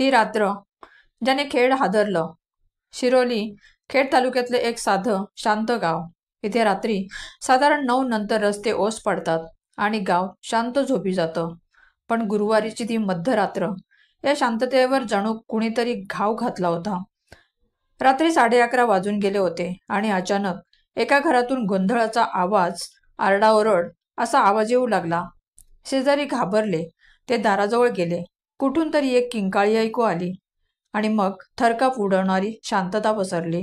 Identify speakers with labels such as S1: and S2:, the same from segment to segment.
S1: ती रात्र ज्याने खेड हादरलं. शिरोली खेड तालुक्यातले एक साधं शांत गाव. इथे रात्री साधारण 9 नंतर रस्ते ओस पडतात आणि गाव शांत झोपी जातं. पण गुरुवारीची ती मध्यरात्र या शांततेवर जणू कुणीतरी घाव घातला होता. रात्री 11:30 वाजून गेले होते आणि अचानक एका घरातून गोंधळाचा आवाज, आरडाओरड असा आवाज येऊ लागला. शेजारी घाबरले. ते दाराजवळ गेले. कुठून तरी एक किंकाळी ऐकू आली आणि मग थरकाप उडवणारी शांतता पसरली.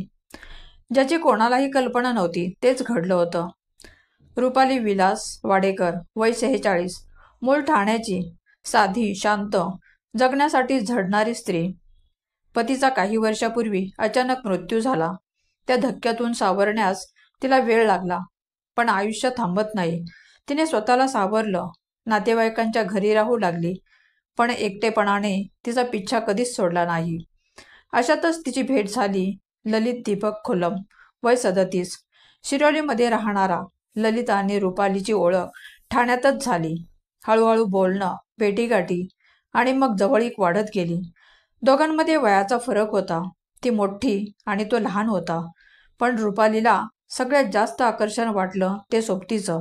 S1: ज्याची कोणालाही कल्पना नव्हती तेच घडलं होतं. रुपाली विलास वाडेकर, वय 46, मूळ ठाण्याची, साधी, शांत, जगण्यासाठी झडणारी स्त्री. पतीचा काही वर्षापूर्वी अचानक मृत्यू झाला. त्या धक्क्यातून सावरण्यास तिला वेळ लागला. पण आयुष्य थांबत नाही. तिने स्वतःला सावरलं. नातेवाईकांच्या घरी राहू लागली. पण एकटेपणाने तिचा पिच्छा कधीच सोडला नाही. अशातच तिची भेट झाली ललित दीपक खोलम, वय 37, शिरोलीमध्ये राहणारा. ललित आणि रुपालीची ओळख ठाण्यातच झाली. हळूहळू बोलणं, भेटीगाठी आणि मग जवळीक वाढत गेली. दोघांमध्ये वयाचा फरक होता. ती मोठी आणि तो लहान होता. पण रुपालीला सगळ्यात जास्त आकर्षण वाटलं ते सोबतीचं.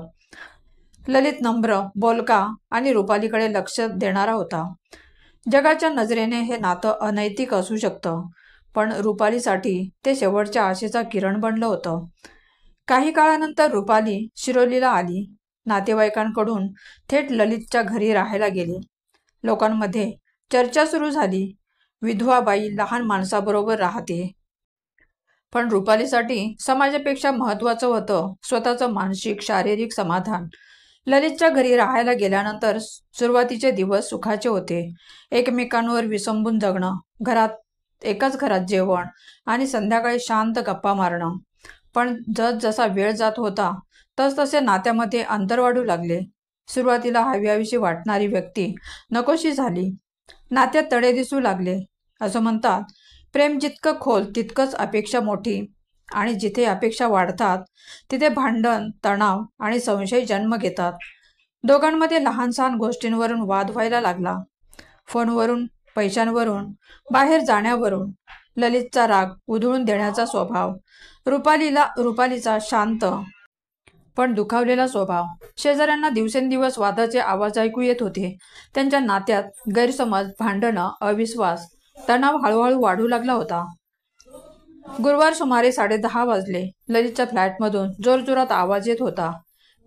S1: ललित नम्र, बोलका आणि रुपालीकडे लक्ष देणारा होता. जगाच्या नजरेने हे नातं अनैतिक असू शकतं, पण रुपालीसाठी ते शेवटच्या आशेचा किरण बनलं होतं. काही काळानंतर रुपाली शिरोलीला आली. नातेवाईकांकडून थेट ललितच्या घरी राहायला गेली. लोकांमध्ये चर्चा सुरू झाली. विधवा बाई लहान माणसाबरोबर राहते. पण रुपालीसाठी समाजापेक्षा महत्त्वाचं होतं स्वतःचं मानसिक, शारीरिक समाधान. ललितच्या घरी राहायला गेल्यानंतर सुरुवातीचे दिवस सुखाचे होते. एकमेकांवर विसंबून जगणं, एकाच घरात जेवण आणि संध्याकाळी शांत गप्पा मारणं. पण जसा वेळ जात होता तसतसे नात्यामध्ये अंतर वाढू लागले. सुरुवातीला हवीहवीशी वाटणारी व्यक्ती नकोशी झाली. नात्यात तडे दिसू लागले. असं म्हणतात, प्रेम जितकं खोल तितकंच अपेक्षा मोठी, आणि जिथे अपेक्षा वाढतात तिथे भांडण, तणाव आणि संशय जन्म घेतात. दोघांमध्ये लहान सहान गोष्टींवरून वाद व्हायला लागला. फोनवरून, पैशांवरून, बाहेर जाण्यावरून. ललितचा राग उधळून देण्याचा स्वभाव, रुपालीचा शांत पण दुखावलेला स्वभाव. शेजाऱ्यांना दिवसेंदिवस वादाचे आवाज ऐकू येत होते. त्यांच्या नात्यात गैरसमज, भांडणं, अविश्वास, तणाव हळूहळू वाढू लागला होता. गुरुवार सुमारे 10:30 वाजले. ललितच्या फ्लॅटमधून जोरजोरात आवाज येत होता.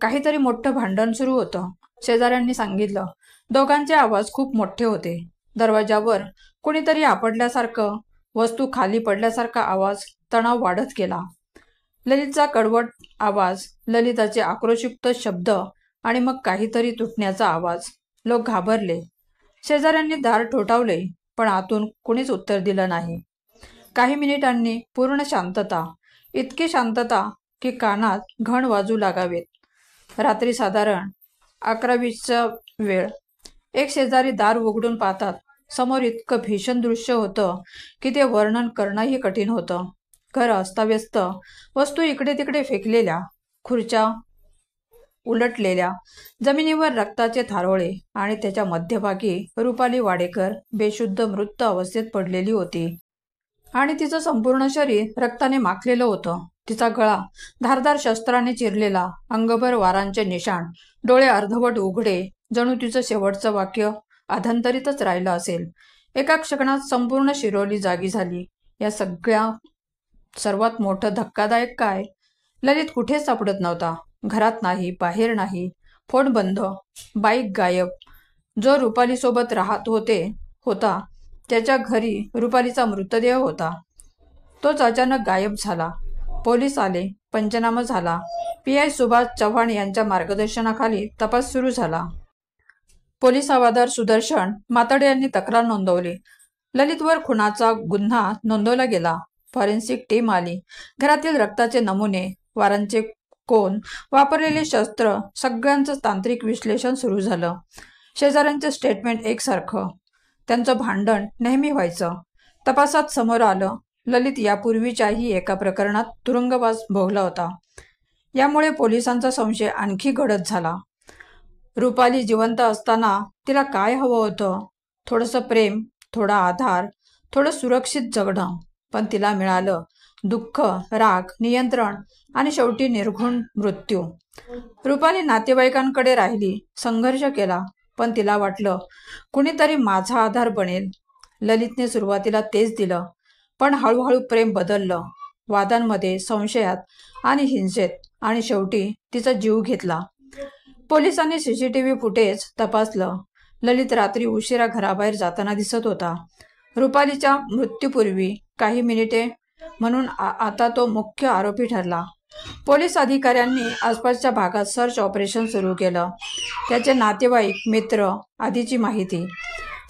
S1: काहीतरी मोठं भांडण सुरू होतं. शेजाऱ्यांनी सांगितलं. दोघांचे आवाज खूप मोठे होते. दरवाजावर कुणीतरी आपटल्यासारखं, वस्तू खाली पडल्यासारखा आवाज. तणाव वाढत गेला. ललितचा कडवट आवाज, ललिताचे आक्रोशयुक्त शब्द आणि मग काहीतरी तुटण्याचा आवाज. लोक घाबरले. शेजाऱ्यांनी दार ठोठावले, पण आतून कुणीच उत्तर दिलं नाही. काही मिनिटांनी पूर्ण शांतता. इतकी शांतता की कानात घण वाजू लागावेत. रात्री साधारण 11:20चा वेळ. एक शेजारी दार उघडून पाहतात. समोर इतकं भीषण दृश्य होतं की ते वर्णन करणंही कठीण होतं. घर अस्ताव्यस्त, वस्तू इकडे तिकडे फेकलेल्या, खुर्च्या उलटलेल्या, जमिनीवर रक्ताचे थारोळे आणि त्याच्या मध्यभागी रुपाली वाडेकर बेशुद्ध मृत अवस्थेत पडलेली होती. आणि तिचं संपूर्ण शरीर रक्ताने माखलेलं होतं. तिचा गळा धारदार शस्त्राने चिरलेला, अंगभर वारांचे निशाण, डोळे अर्धवट उघडे, जणू तिचं शेवटचं वाक्य अधांतरीतच राहिलं असेल. एका क्षणात संपूर्ण शिरोली जागी झाली. या सर्वात मोठं धक्कादायक काय, ललित कुठेच सापडत नव्हता. घरात नाही, बाहेर नाही. फोन बंद, बाईक गायब. जो रुपालीसोबत राहत होता त्याच्या घरी रुपालीचा मृतदेह होता. तोच अचानक गायब झाला. पोलीस आले. पंचनामा झाला. PI सुभाष चव्हाण यांच्या मार्गदर्शनाखाली तपास सुरू झाला. पोलीस हवालदार सुदर्शन मातडे यांनी तक्रार नोंदवली. ललितवर खुनाचा गुन्हा नोंदवला गेला. फॉरेन्सिक टीम आली. घरातील रक्ताचे नमुने, वारांचे कोन, वापरलेले शस्त्र, सगळ्यांचं तांत्रिक विश्लेषण सुरू झालं. शेजाऱ्यांचे स्टेटमेंट एकसारखं. त्यांचं भांडण नेहमी व्हायचं. तपासात समोर आलं, ललित यापूर्वीच्याही एका प्रकरणात तुरुंगवास भोगला होता. यामुळे पोलिसांचा संशय आणखी गडद झाला. रुपाली जिवंत असताना तिला काय हवं होतं? थोडंसं प्रेम, थोडा आधार, थोडं सुरक्षित जगणं. पण तिला मिळालं दुःख, राग, नियंत्रण आणि शेवटी निर्घुण मृत्यू. रुपाली नातेवाईकांकडे राहिली, संघर्ष केला, पण तिला वाटलं कुणीतरी माझा आधार बनेल. ललितने सुरुवातीला तेच दिलं, पण हळूहळू प्रेम बदललं. वादांमध्ये, संशयात आणि हिंसेत, आणि शेवटी तिचा जीव घेतला. पोलिसांनी CCTV फुटेज तपासलं. ललित रात्री उशिरा घराबाहेर जाताना दिसत होता. रुपालीच्या मृत्यूपूर्वी काही मिनिटे म्हणून आता तो मुख्य आरोपी ठरला. पोलीस अधिकाऱ्यांनी आसपासच्या भागात सर्च ऑपरेशन सुरू केलं. त्याचे नातेवाईक, मित्र, आधीची माहिती,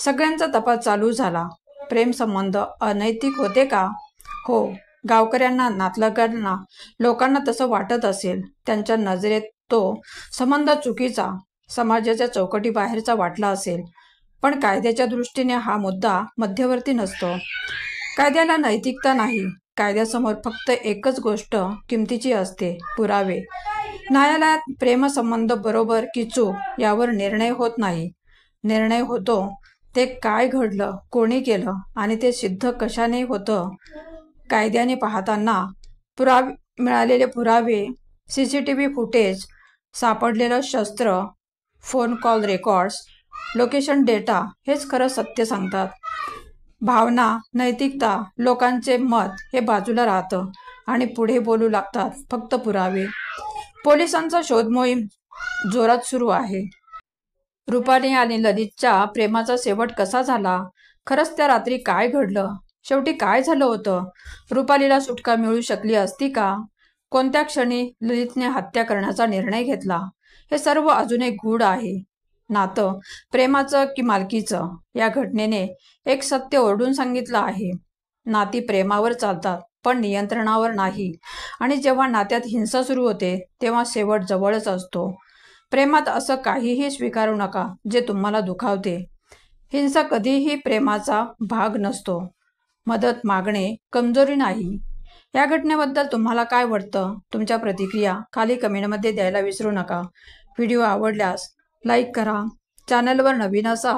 S1: सगळ्यांचा तपास चालू झाला. प्रेम संबंध अनैतिक होते का? हो, गावकऱ्यांना, नातलगांना, लोकांना तसं वाटत असेल. त्यांच्या नजरेत तो संबंध चुकीचा, समाजाच्या चौकटीबाहेरचा वाटला असेल. पण कायद्याच्या दृष्टीने हा मुद्दा मध्यवर्ती नसतो. कायद्याला नैतिकता नाही. कायद्यासमोर फक्त एकच गोष्ट किमतीची असते, पुरावे. न्यायालयात प्रेमसंबंध बरोबर की चूक यावर निर्णय होत नाही. निर्णय होतो ते काय घडलं, कोणी केलं आणि ते सिद्ध कशाने होतं. कायद्याने पाहताना मिळालेले पुरावे, CCTV फुटेज, सापडलेलं शस्त्र, phone call records, location data हेच खरं सत्य सांगतात. भावना, नैतिकता, लोकांचे मत हे बाजूला राहतं आणि पुढे बोलू लागतात फक्त पुरावे. पोलिसांचा शोध मोहीम जोरात सुरू आहे. रुपाली आणि ललितच्या प्रेमाचा शेवट कसा झाला? खरंच त्या रात्री काय घडलं? शेवटी काय झालं होतं? रुपालीला सुटका मिळू शकली असती का? कोणत्या क्षणी ललितने हत्या करण्याचा निर्णय घेतला? हे सर्व अजूनही गूढ आहे. नातं प्रेमाचं की मालकीचं? या घटनेने एक सत्य ओरडून सांगितलं आहे. नाती प्रेमावर चालतात, पण नियंत्रणावर नाही. आणि जेव्हा नात्यात हिंसा सुरू होते तेव्हा शेवट जवळच असतो. प्रेमात असं काहीही स्वीकारू नका जे तुम्हाला दुखावते. हिंसा कधीही प्रेमाचा भाग नसतो. मदत मागणे कमजोरी नाही. या घटनेबद्दल तुम्हाला काय वाटतं? तुमच्या प्रतिक्रिया खाली कमेंटमध्ये द्यायला विसरू नका. व्हिडिओ आवडल्यास लाईक करा. चॅनलवर नवीन असाल